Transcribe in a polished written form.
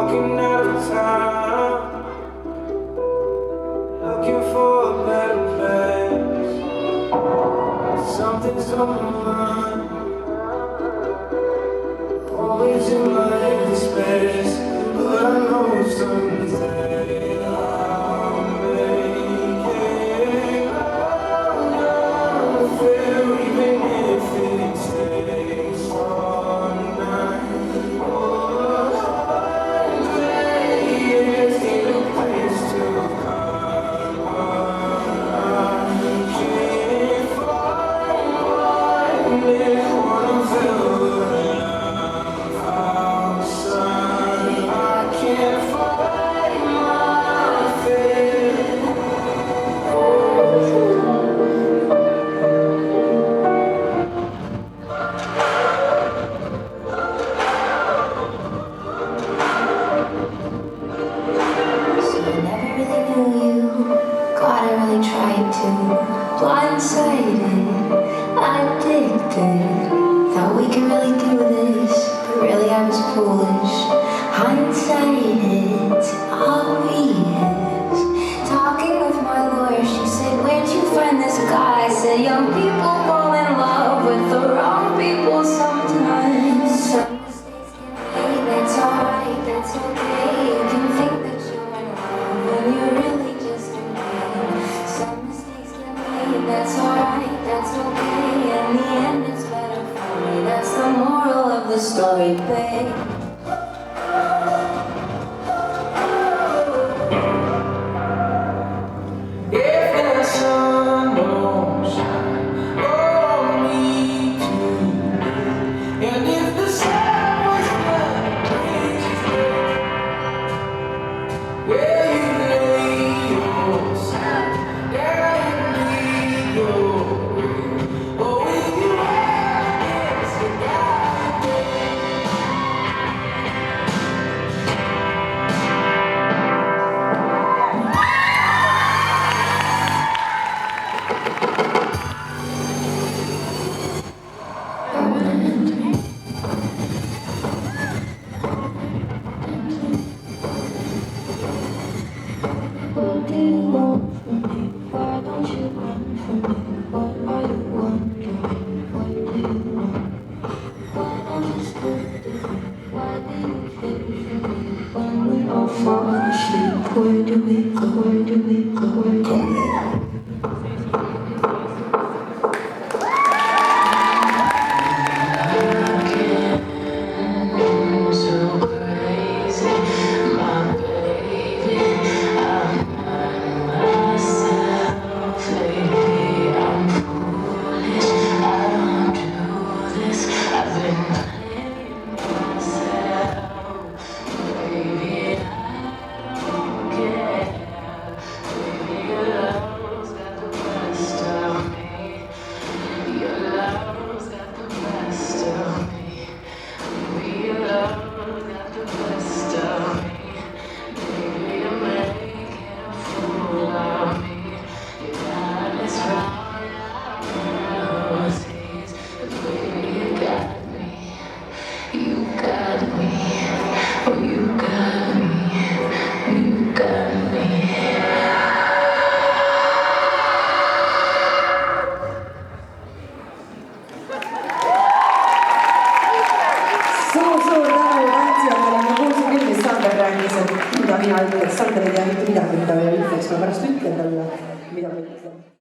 walking out of town, looking for a better place. Something's on my mind, always in my empty space. But I know someday I'll make it out there, even if it takes all night. Blindsided, addicted. Thought we could really do this, but really I was foolish. Hindsight, it's obvious. Talking with my lawyer, she said, "Where'd you find this guy?" I said, "Young people fall in love with the wrong people sometimes. Some mistakes get made, that's alright, that's okay. You can think that you're in love when you're really just okay. Some mistakes get made, that's alright, that's okay. In the end it's better for me, that's the moral of the story, babe." If the sun don't shine on me today, and if the sun was black, where you lay yourself down and leave your grave, or will you against the What do you want from me? Why don't you run from me? What are you wondering? What do you want? Why don't you stay with me? Why do you feel for me? When we all fall asleep, where do we go? Where do we go? Where do we go? Suur tänu tantsijatele, ma kuulsin küll, mis Sander rääkis, et mida mina ütleks, Sanderile ja mitte midagi, mida mina ütleks, ma pärast ütlen talle, mida ma ütlen.